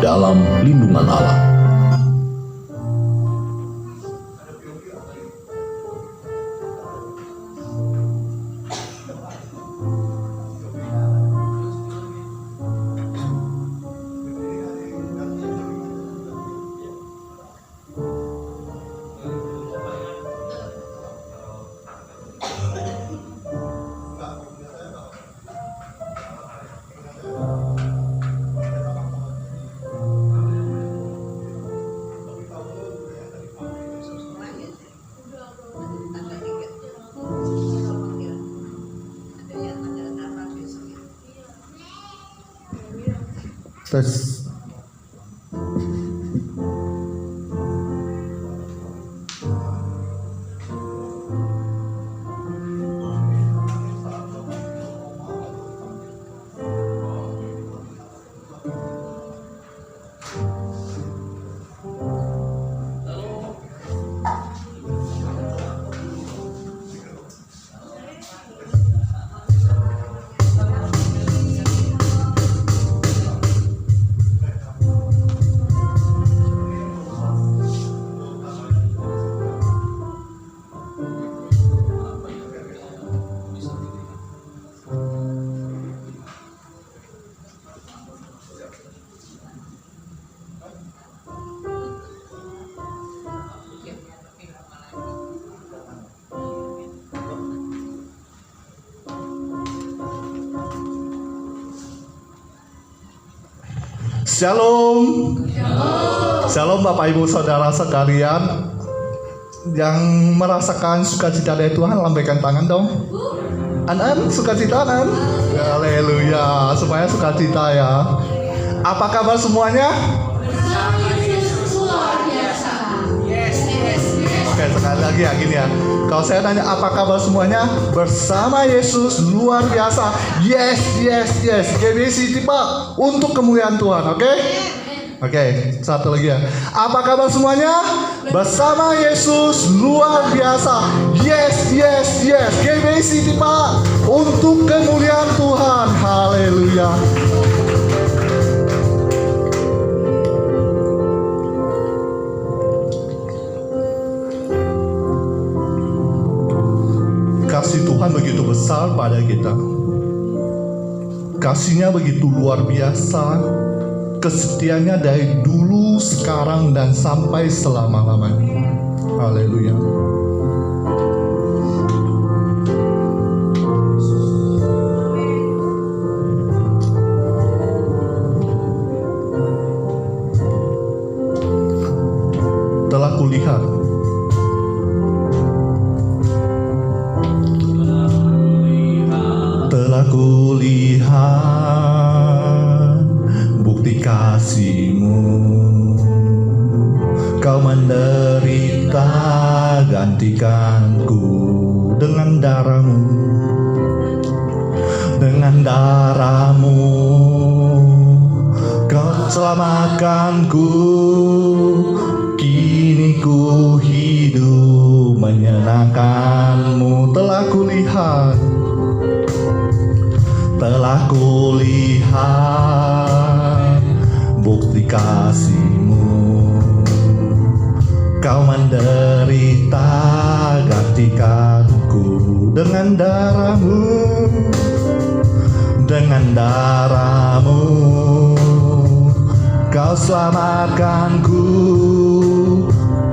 dalam lindungan Allah. Tes. Shalom. Shalom Bapak Ibu Saudara sekalian yang merasakan sukacita dari Tuhan, lambaikan tangan dong. Anan, sukacita Anan. Haleluya, supaya sukacita ya. Apa kabar semuanya? lagi ya, gini ya. Kalau saya tanya apa kabar semuanya, bersama Yesus luar biasa. Yes, yes, yes. GBC tipe untuk kemuliaan Tuhan, oke? Oke, satu lagi ya. Apa kabar semuanya? Bersama Yesus luar biasa. Yes, yes, yes. GBC tipe untuk kemuliaan Tuhan. Haleluya. Kasih Tuhan begitu besar pada kita. Kasihnya begitu luar biasa. Kesetiaannya dari dulu, sekarang, dan sampai selama-lamanya. Haleluya. Telah kulihat bukti kasih-Mu. Kau menderita gantikanku dengan darah-Mu. Dengan darah-Mu Kau selamatkanku. Kini ku hidup menyenangkan-Mu. Telah kulihat bukti kasih-Mu. Kau menderita gantikanku dengan darah-Mu. Dengan darah-Mu Kau selamatkanku.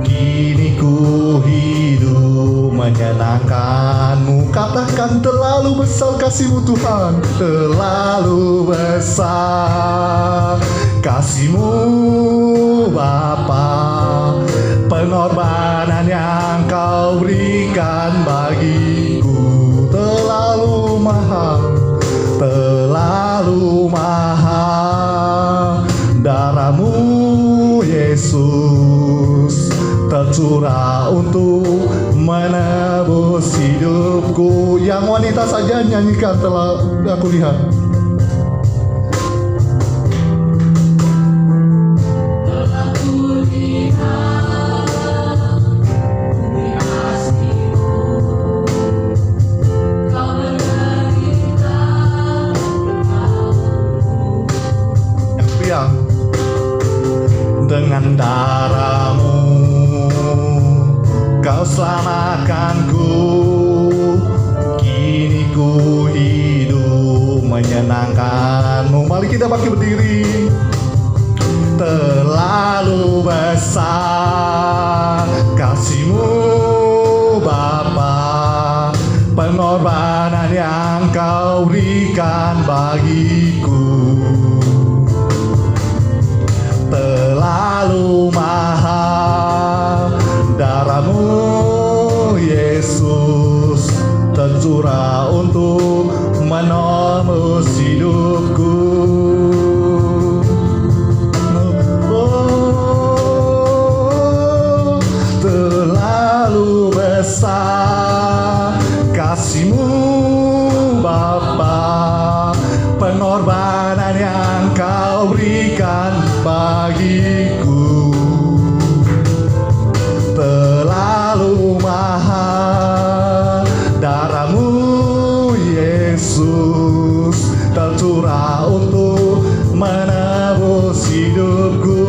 Kini ku hidup menyenangkan-Mu. Katakan, terlalu besar kasih-Mu Tuhan. Terlalu besar kasih-Mu Bapa. Pengorbanan yang Kau berikan bagiku terlalu mahal. Terlalu mahal. Darah-Mu Yesus tercurah untuk menebus hidupku. Yang wanita saja nyanyikan, telah aku lihat. Dengan darah-Mu Kau selamatkanku. Kini ku hidup menyenangkan-Mu. Mari kita bangkit berdiri. Terlalu besar kasih-Mu Bapa. Pengorbanan yang Kau berikan bagiku terlalu mahal. Darah-Mu Yesus tercurah untuk menebus hidupku. Oh, terlalu besar kasih-Mu Bapa. Pengorbanan yang Kau berikan bagiku terlalu mahal. Darah-Mu Yesus tercurah untuk menebus hidupku.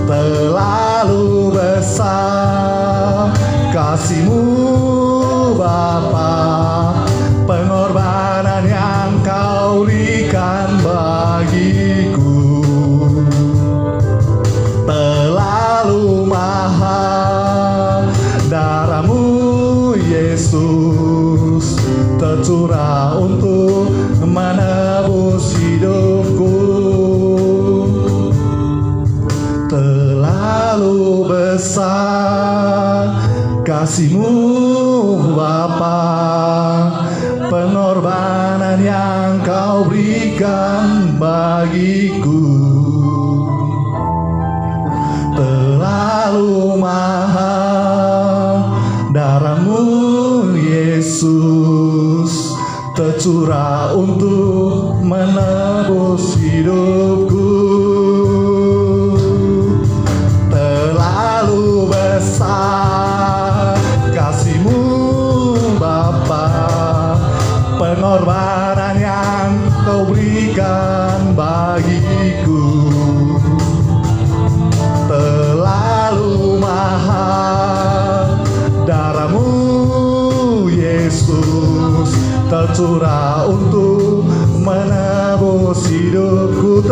Terlalu besar kasih-Mu Bapa. Pengorbanan yang Kau berikan bagiku terlalu mahal. Darah-Mu Yesus tercurah untuk menebus hidupku. Terlalu besar kasih-Mu Bapa. Pengorbanan yang Kau berikan bagiku terlalu mahal. tercurah untuk menebus hidupku. Terlalu besar kasih-Mu Bapa, pengorbanan yang Kau berikan bagiku. Terlalu mahal darah-Mu Yesus, tercurah untuk menebus hidupku.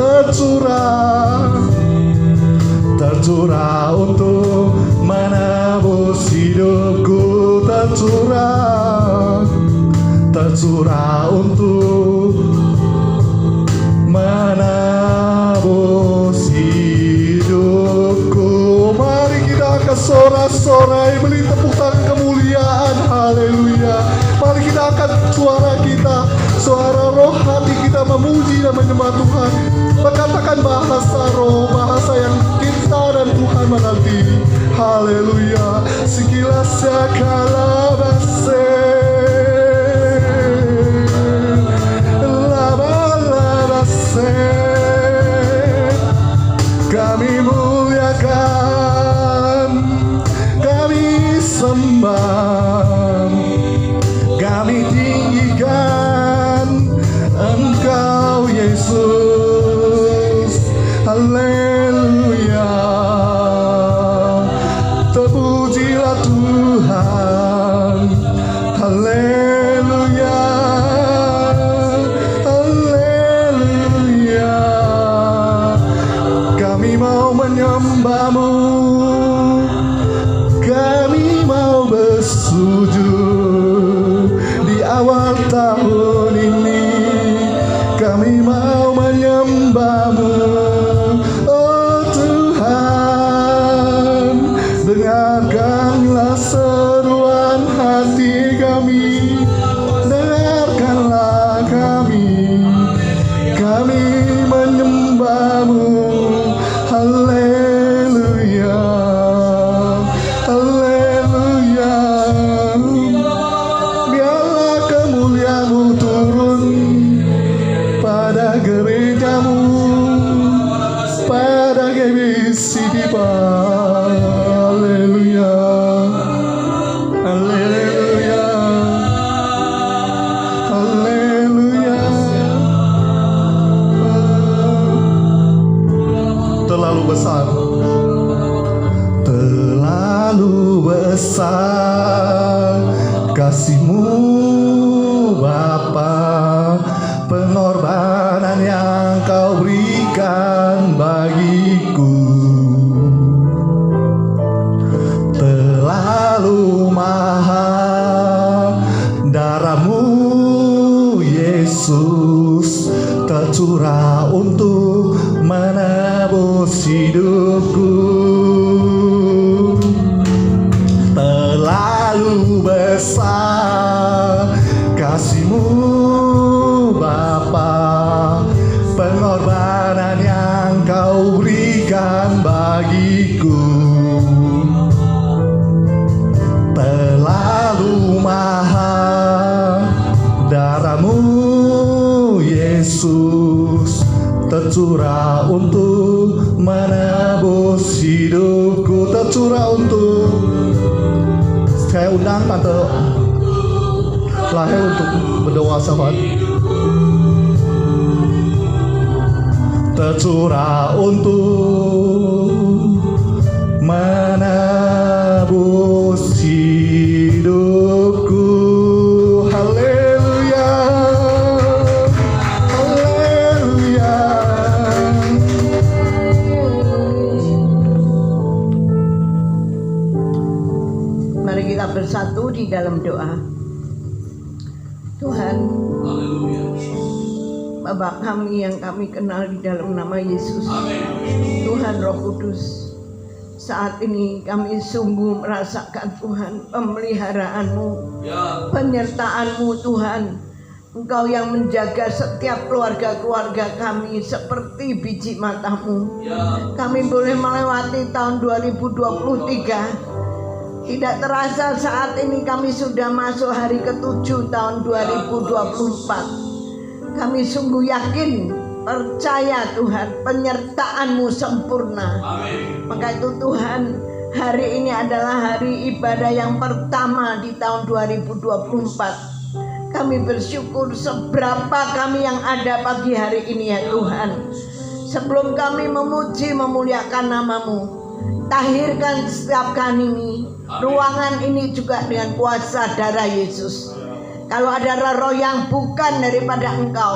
Tercurah untuk menebus hidupku. Tercurah untuk menebus hidupku. Mari kita angkat sorak-sorai, beri tepuk tangan kemuliaan. Haleluya. Mari kita angkat suara kita, suara roh hati kita memuji dan menyembah Tuhan. Berkatakan bahasa roh, bahasa yang kita dan Tuhan mengerti. Haleluya. Segala segala bahasa kami muliakan, kami sembah, kami tinggikan Engkau Yesus. Haleluya. Terpujilah Tuhan. Haleluya. Kami mau menyembah-Mu, kami mau bersujud di awal tahun ini. Kami mau menyembah-Mu, oh Tuhan. Dengarkanlah seruan hati kami, dengarkanlah kami menyembah-Mu. Haleluya, haleluya. Biarlah kemuliaan-Mu turun pada gereja-Mu, pada GBC Dipa. Haleluya, haleluya, haleluya. Terlalu besar, terlalu besar kasih-Mu Bapa, pengorbanan yang Kau berikan bagiku. Terlalu mahal darah-Mu Yesus, tercurah untuk menebus hidupku. Terlalu besar kasih-Mu Bapa, pengorbanan yang Kau berikan bagiku. Terlalu mahal darah-Mu Yesus, tercurah untuk menebus hidupku. Tercurah untuk, saya undang Tante Lahir untuk berdoa sahabat. Tercurah untuk menebus hidupku. Haleluya, haleluya. Mari kita bersatu di dalam doa. Tuhan, Bapa kami yang kami kenal di dalam nama Yesus, Tuhan Roh Kudus, saat ini kami sungguh merasakan Tuhan pemeliharaanmu, penyertaanmu Tuhan. Engkau yang menjaga setiap keluarga-keluarga kami seperti biji matamu. Kami boleh melewati tahun 2023 Tidak terasa saat ini kami sudah masuk hari ke-7 tahun 2024. Kami sungguh yakin, percaya Tuhan, penyertaan-Mu sempurna. Maka itu Tuhan, hari ini adalah hari ibadah yang pertama di tahun 2024. Kami bersyukur seberapa kami yang ada pagi hari ini ya Tuhan. Sebelum kami memuji memuliakan nama-Mu, tahirkan setiap kami, ruangan ini juga dengan kuasa darah Yesus. Kalau ada roh yang bukan daripada Engkau,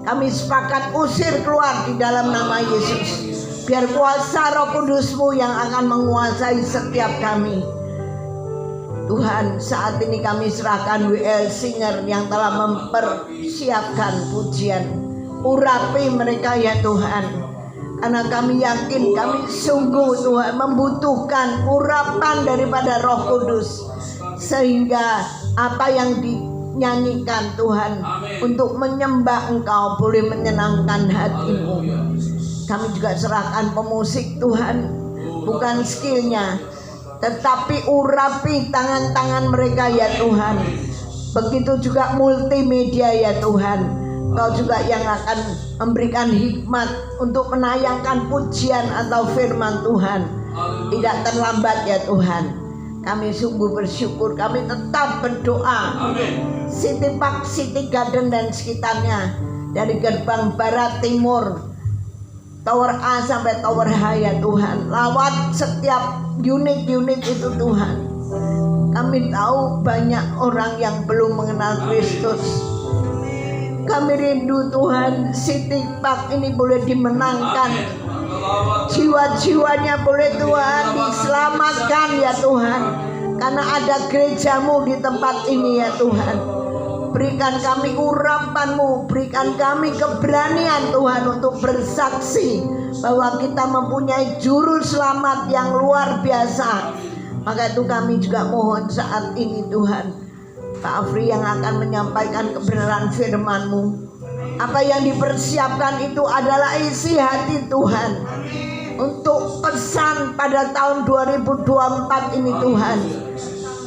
kami sepakat usir keluar di dalam nama Yesus. Biar kuasa Roh Kudus-Mu yang akan menguasai setiap kami. Tuhan, saat ini kami serahkan WL Singer yang telah mempersiapkan pujian. Urapi mereka ya Tuhan. Karena kami yakin, kami sungguh Tuhan membutuhkan urapan daripada Roh Kudus. Sehingga apa yang dinyanyikan Tuhan untuk menyembah Engkau boleh menyenangkan hati-Mu. Kami juga serahkan pemusik Tuhan, bukan skillnya, tetapi urapi tangan-tangan mereka ya Tuhan. Begitu juga multimedia ya Tuhan. Kau juga yang akan memberikan hikmat untuk menayangkan pujian atau firman Tuhan. Tidak terlambat ya Tuhan. Kami sungguh bersyukur, kami tetap berdoa. City Park, City Garden dan sekitarnya, dari gerbang barat timur, Tower A sampai Tower H ya Tuhan. Lawat setiap unit-unit itu Tuhan. Kami tahu banyak orang yang belum mengenal Kristus. Kami rindu Tuhan, City Park ini boleh dimenangkan. Jiwa-jiwanya boleh Tuhan diselamatkan ya Tuhan. Karena ada gereja-Mu di tempat ini ya Tuhan. Berikan kami urapan-Mu, berikan kami keberanian Tuhan untuk bersaksi bahwa kita mempunyai juru selamat yang luar biasa. Maka itu kami juga mohon saat ini Tuhan, Pak Afri yang akan menyampaikan kebenaran firman-Mu. Apa yang dipersiapkan itu adalah isi hati Tuhan untuk pesan pada tahun 2024 ini Tuhan.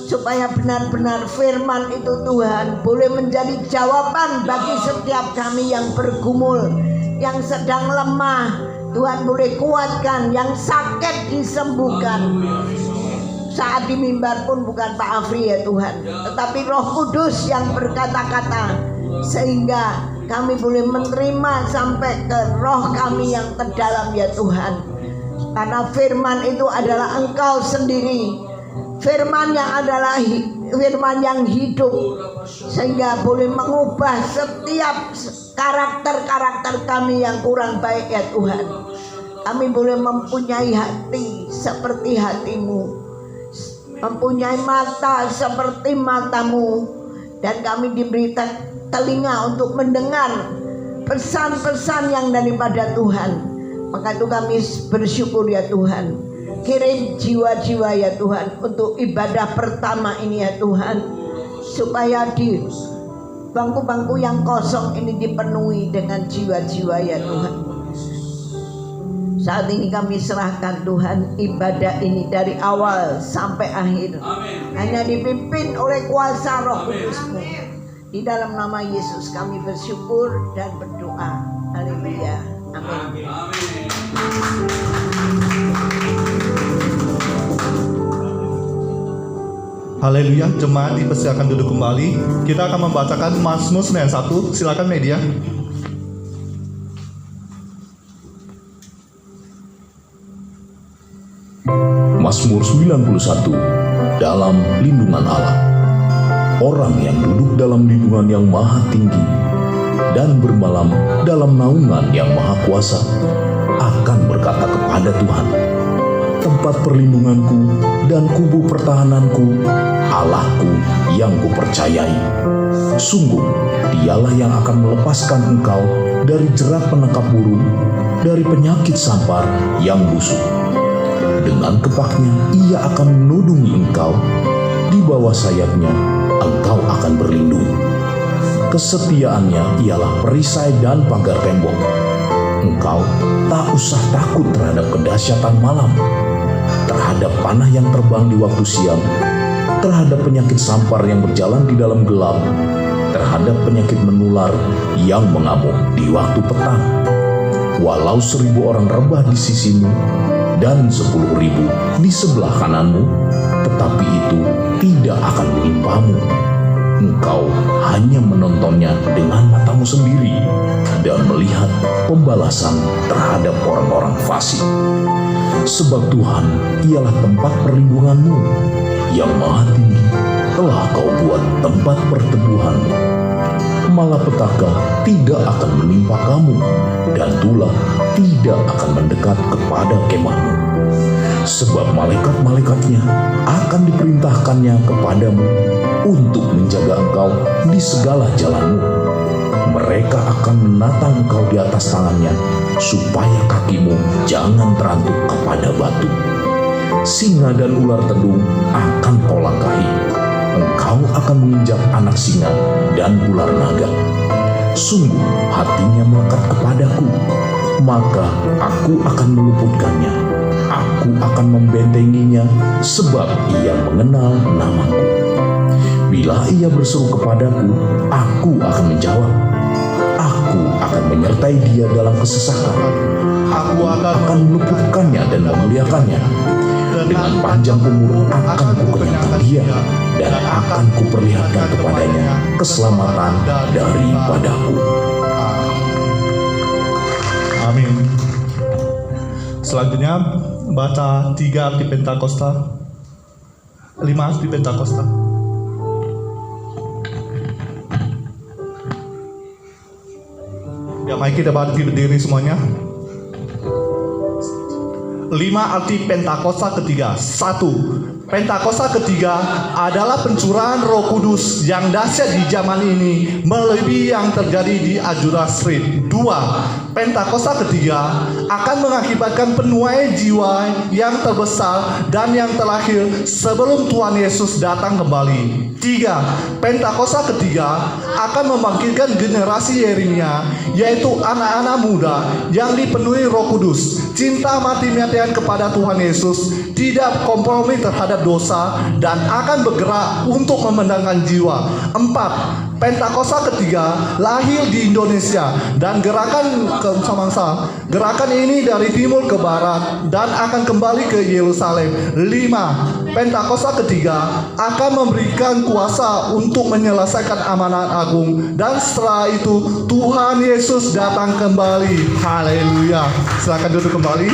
Supaya benar-benar firman itu Tuhan boleh menjadi jawaban bagi setiap kami yang bergumul, yang sedang lemah. Tuhan boleh kuatkan, yang sakit disembuhkan. Saat di mimbar pun bukan Pak Afri ya Tuhan, tetapi Roh Kudus yang berkata-kata, sehingga kami boleh menerima sampai ke roh kami yang terdalam ya Tuhan. Karena firman itu adalah Engkau sendiri, firman yang adalah firman yang hidup, sehingga boleh mengubah setiap karakter-karakter kami yang kurang baik ya Tuhan. Kami boleh mempunyai hati seperti hati-Mu, mempunyai mata seperti mata-Mu, dan kami diberi telinga untuk mendengar pesan-pesan yang daripada Tuhan. Maka itu kami bersyukur ya Tuhan. Kirim jiwa-jiwa ya Tuhan untuk ibadah pertama ini ya Tuhan, supaya di bangku-bangku yang kosong ini dipenuhi dengan jiwa-jiwa ya Tuhan. Saat ini kami serahkan Tuhan ibadah ini dari awal sampai akhir. Hanya dipimpin oleh kuasa Roh Kudus-Mu. Di dalam nama Yesus kami bersyukur dan berdoa. Haleluya. Amin. Haleluya, jemaat dipersilakan duduk kembali. Kita akan membacakan Mazmur 91. Silakan media. Mazmur 91. Dalam lindungan Allah. Orang yang duduk dalam lindungan yang maha tinggi dan bermalam dalam naungan yang maha kuasa akan berkata kepada Tuhan, tempat perlindunganku dan kubu pertahananku, Allahku yang kupercayai. Sungguh dialah yang akan melepaskan engkau dari jerat penangkap burung, dari penyakit sampar yang busuk. Dengan kepaknya ia akan menudungi engkau, di bawah sayapnya engkau akan berlindung. Kesetiaannya ialah perisai dan pagar tembok. Engkau tak usah takut terhadap kedahsyatan malam, terhadap panah yang terbang di waktu siang, terhadap penyakit sampar yang berjalan di dalam gelap, terhadap penyakit menular yang mengamuk di waktu petang. Walau 1000 orang rebah di sisimu dan 10.000 di sebelah kananmu, tetapi itu tidak akan menimpamu. Engkau hanya menontonnya dengan matamu sendiri dan melihat pembalasan terhadap orang-orang fasik. Sebab Tuhan ialah tempat perlindunganmu, yang maha tinggi telah kau buat tempat perteduhanmu. Malapetaka tidak akan menimpa kamu, dan tulah tidak akan mendekat kepada kemahmu. Sebab malaikat-malaikatnya akan diperintahkannya kepadamu untuk menjaga engkau di segala jalanmu. Mereka akan menatang engkau di atas tangannya, supaya kakimu jangan terantuk kepada batu. Singa dan ular tedung akan kau langkahi. Engkau akan menginjak anak singa dan ular naga. Sungguh hatinya melekat kepadaku, maka aku akan meluputkannya. Aku akan membentenginya, sebab ia mengenal namaku. Bila ia berseru kepadaku, aku akan menjawab. Aku akan menyertai dia dalam kesesakan. Aku akan meluputkannya dan memuliakannya. Dengan panjang umur akan kukenyangkan dia, dan akan kuperlihatkan kepadanya keselamatan daripadaku. Amin. Selanjutnya baca 3 arti Pentakosta, 5 arti Pentakosta. Ya, mari kita berdiri semuanya. 5 arti Pentakosta ketiga. 1. Pentakosta ketiga adalah pencurahan Roh Kudus yang dahsyat di zaman ini, melebihi yang terjadi di Azusa Street. 2. Pentakosta ketiga akan mengakibatkan penuaian jiwa yang terbesar dan yang terakhir sebelum Tuhan Yesus datang kembali. 3. Pentakosta ketiga akan membangkitkan generasi Yeremia, yaitu anak-anak muda yang dipenuhi Roh Kudus, cinta mati-matian kepada Tuhan Yesus, tidak kompromi terhadap dosa, dan akan bergerak untuk memenangkan jiwa. 4. Pentakosta ketiga lahir di Indonesia dan gerakan bangsa. Gerakan ini dari timur ke barat dan akan kembali ke Yerusalem. 5. Pentakosta ketiga akan memberikan kuasa untuk menyelesaikan amanat agung, dan setelah itu Tuhan Yesus datang kembali. Haleluya. Silakan duduk kembali.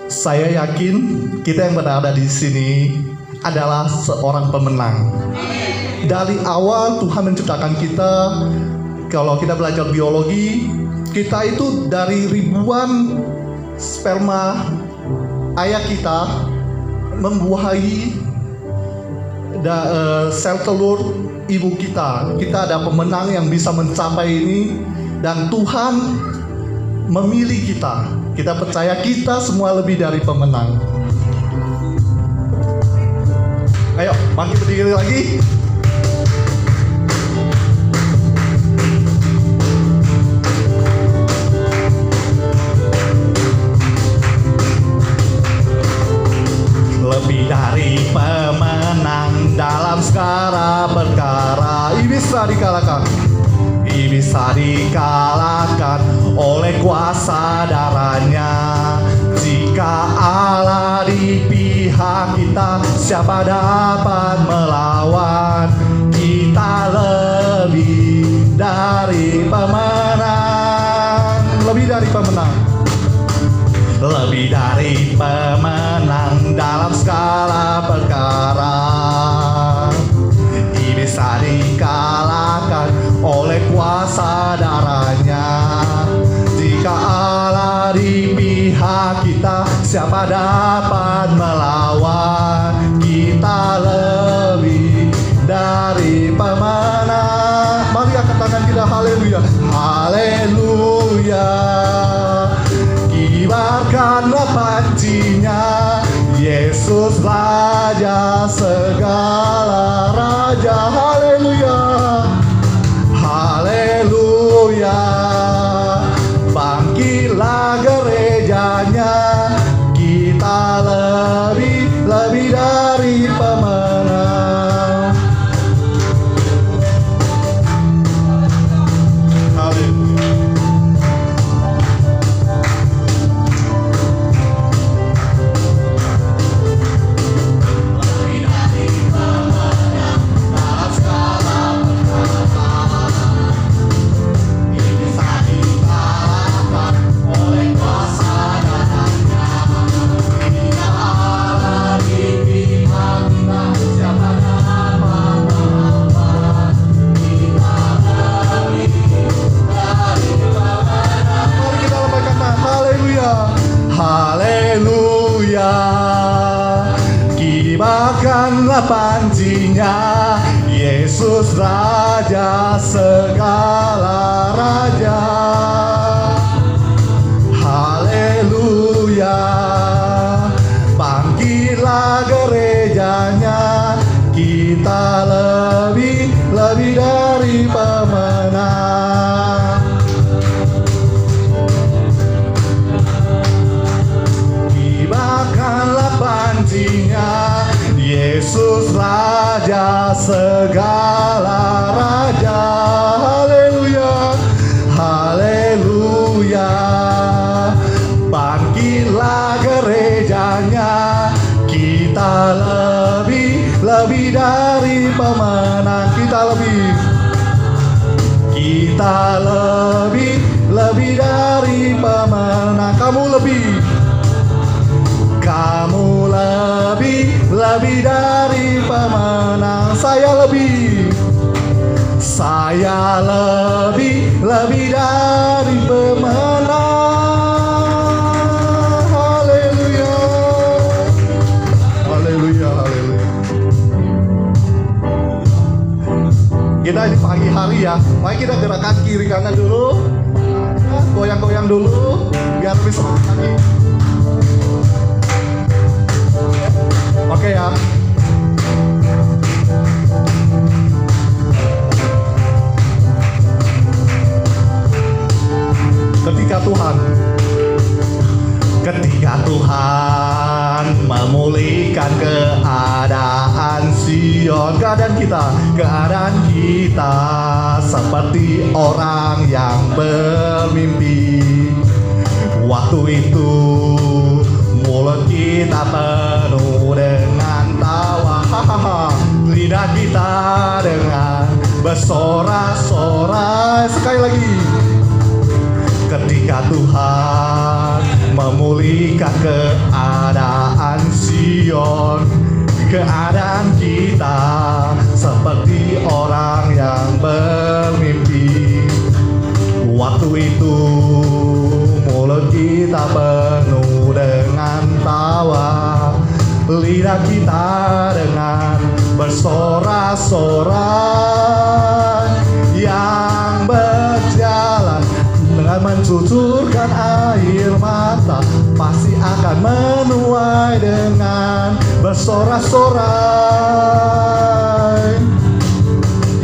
Saya yakin kita yang berada di sini adalah seorang pemenang. Dari awal Tuhan menciptakan kita, kalau kita belajar biologi, kita itu dari ribuan sperma ayah kita membuahi sel telur ibu kita. Kita ada pemenang yang bisa mencapai ini, dan Tuhan memilih kita. Kita percaya kita semua lebih dari pemenang. Ayo, bangkit berdiri lagi. Lebih dari pemenang dalam segala perkara. Ini bisa dikalahkan. Ini bisa dikalahkan oleh kuasa darahnya. Jika Allah di pihak kita, siapa dapat melawan? Kita lebih dari pemenang. Lebih dari pemenang. Lebih dari pemenang dalam segala perkara. Bisa dikalahkan oleh kuasa darahnya. Jika Allah di pihak kita, siapa dapat melawan? Kita lebih dari pemenang. Mari angkat tangan kita, haleluya. Haleluya. Kibarkanlah pancinya, Yesus Raja segala raja. Haleluya. Haleluya. Bangkitlah gerejanya, kita lebih Makanlah pancinya, Yesus Raja segala raja. Haleluya. Bangkitlah gerejanya, kita lebih dari pemenang. Kibarkanlah pancinya, Yesus Raja segala raja. Haleluya, haleluya. Bangkitlah gerejanya, kita lebih dari pemenang. Kita lebih dari pemenang. Kamu lebih dari pemenang. Saya lebih dari pemenang. Haleluya, haleluya, haleluya. Kita di pagi hari ya, mari kita gerakan kiri kanan dulu, goyang-goyang dulu biar lebih semangat lagi. Oke ya. Ketika Tuhan memulihkan keadaan Sion, keadaan kita seperti orang yang bermimpi. Waktu itu mulut kita penuh dengan tawa, lidah kita dengan bersorak-sorai. Sekali lagi. Ketika Tuhan memulihkan keadaan Sion, keadaan kita seperti orang yang bermimpi. Waktu itu mulut kita penuh dengan tawa, lidah kita dengan bersorak-sorai. Yang berjalan dengan mencucurkan air mata pasti akan menuai dengan bersorak-sorai.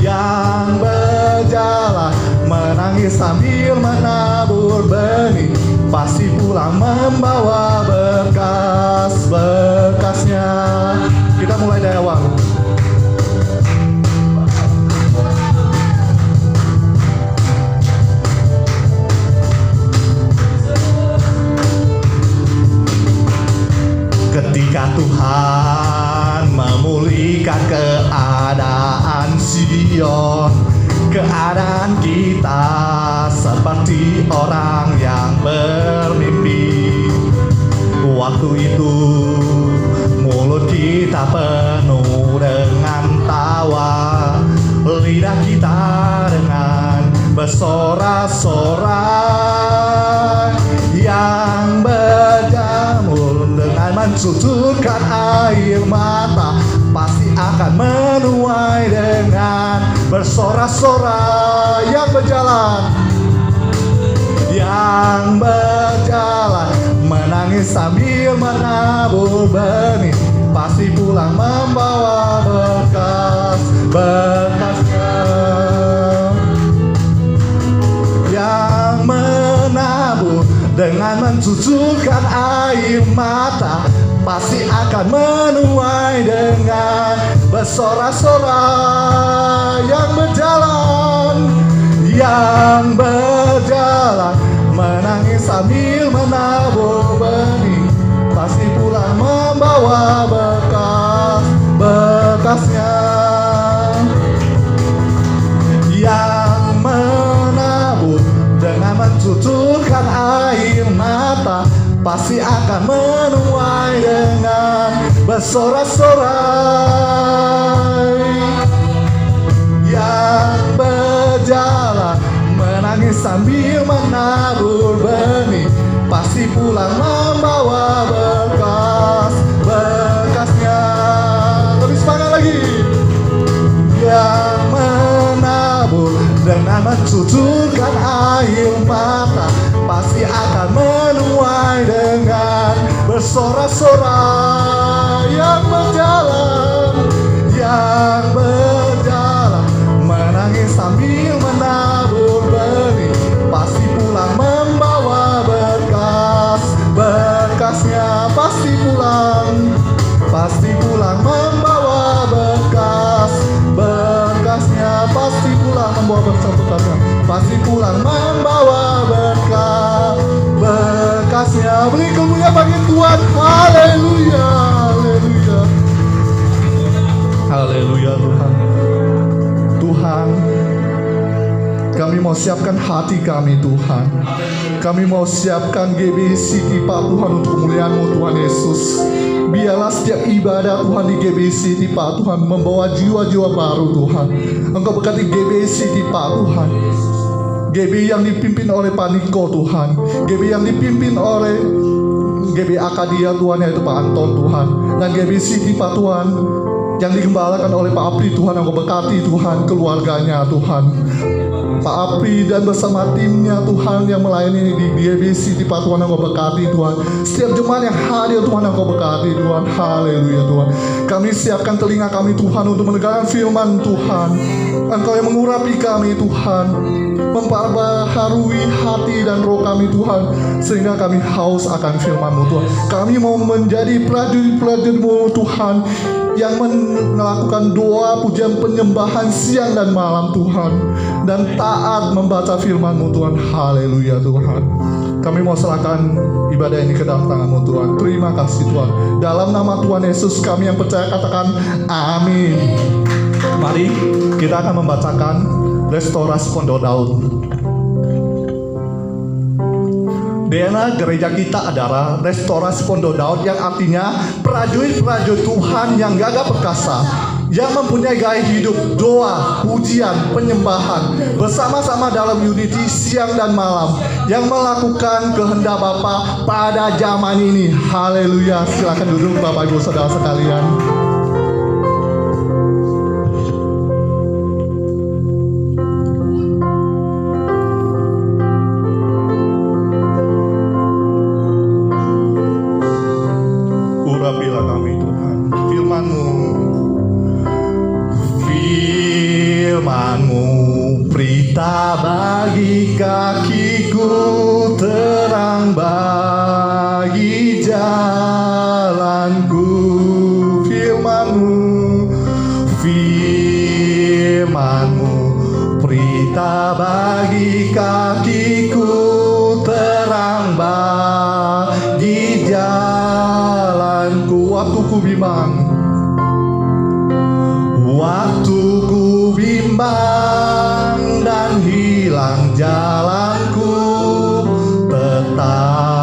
Yang berjalan menangis sambil menabur benih pasti pulang membawa berkas-berkasnya. Kita mulai dari awal. Ketika Tuhan memulihkan keadaan Sion, keadaan kita seperti orang yang bermimpi. Waktu itu mulut kita penuh dengan tawa, lidah kita dengan bersorak-sorai. Yang berjamur dengan mencucurkan air mata pasti akan menuai dengan bersorak-sorai. Yang berjalan menangis sambil menabur benih pasti pulang membawa berkas-berkasnya. Yang menabur dengan mencucurkan air mata pasti akan menuai dengan bersorak-sorai. Yang berjalan menangis sambil menabur benih pasti pulang membawa berkas-berkasnya. Yang menabur dengan mencucurkan air mata pasti akan menuai dengan bersorak-sorai. Yang berjalan menangis sambil menabur benih pasti pulang membawa berkas-berkasnya. Lebih semangat tuturkan air mata, pasti akan menuai dengan bersorak-sorak. Yang berjalan menangis sambil menabur benih, pasti pulang membawa berkasnya. Pasti pulang membawa berkasnya. Pasti pulang membawa berkasnya. Pasti pulang membawa berkasnya. Beri kemuliaan bagi Tuhan. Haleluya, haleluya, haleluya. Tuhan, kami mau siapkan hati kami Tuhan. Kami mau siapkan GBC Pak Tuhan untuk kemuliaan-Mu Tuhan Yesus. Biarlah setiap ibadah Tuhan di GBC Pak Tuhan membawa jiwa-jiwa baru Tuhan. Engkau berkati GBC Pak Tuhan. GB yang dipimpin oleh Pak Niko Tuhan. GB yang dipimpin oleh GB Akadia Tuhan, yaitu Pak Anton Tuhan. Dan GBC Pak Tuhan yang digembalakan oleh Pak Apri Tuhan. Engkau berkati Tuhan keluarganya Tuhan. Pak Apri dan bersama timnya Tuhan yang melayani di GBC Pak Tuhan, Engkau berkati Tuhan. Setiap jemaat yang hadir Tuhan, Engkau berkati Tuhan. Haleluya Tuhan. Kami siapkan telinga kami Tuhan untuk mendengarkan firman Tuhan. Engkau yang mengurapi kami Tuhan, memperbaharui hati dan roh kami Tuhan, sehingga kami haus akan firman-Mu Tuhan. Kami mau menjadi prajurit-prajurit-Mu Tuhan, yang melakukan doa, pujian, penyembahan siang dan malam Tuhan, dan taat membaca firman-Mu Tuhan. Haleluya Tuhan. Kami mau serahkan ibadah ini ke dalam tangan-Mu Tuhan. Terima kasih Tuhan. Dalam nama Tuhan Yesus kami yang percaya katakan amin. Mari kita akan membacakan Restorasi Pondok Daud. DNA gereja kita adalah Restorasi Pondok Daud, yang artinya prajurit-prajurit Tuhan yang gagah perkasa, yang mempunyai gaya hidup, doa, pujian, penyembahan bersama-sama dalam unity siang dan malam, yang melakukan kehendak Bapa pada zaman ini. Haleluya. Silakan duduk Bapak Ibu Saudara sekalian. Urapilah kami Tuhan, firman-Mu. Firman-Mu berita bagi kakiku, terang bagi jalanku. Firman-Mu, firman-Mu berita bagi kakiku, terang bagi jalanku. Waktu ku bimbang, waktu ku bimbang dan hilang jalanku, tetaplah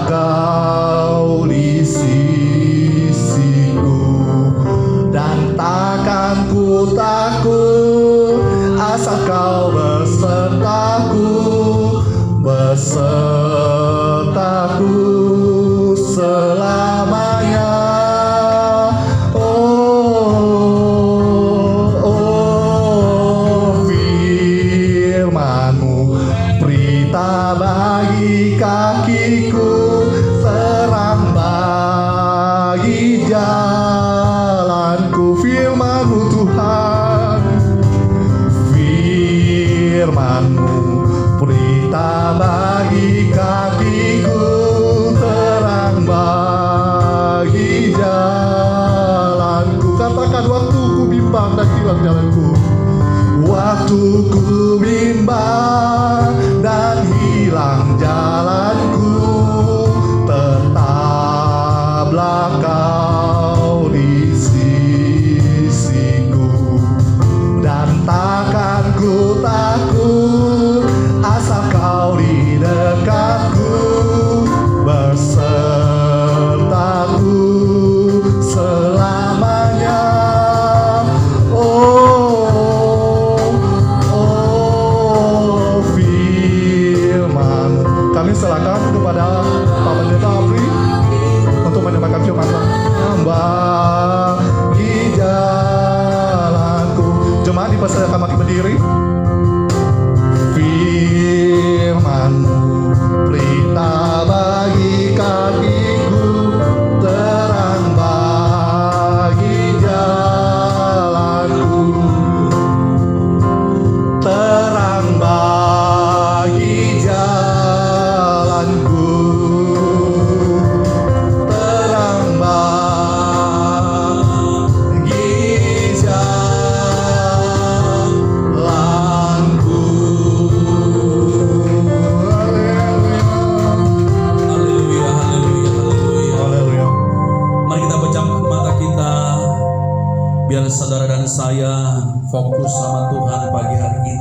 Kau di sisiku, dan takkan ku takut asal Kau besertaku selamanya. Firman-Mu berita bagi kakiku, terang bagi jalanku. Firman-Mu Tuhan, firman-Mu berita bagi kakiku, terang bagi jalanku. Katakan, waktu ku bimbang dan hilang jalanku. Waktu ku bimbang dan hilang jalanku, tetaplah Kau di sisiku, dan takkan ku takut asal Kau di dekatku, besertaku selamanya. Firman, kami serahkan kepada Pak Pendeta Apri untuk menyampaikan firman bagi jalanku. Jemaat dipersilakan bagi berdiri. fokus sama Tuhan pagi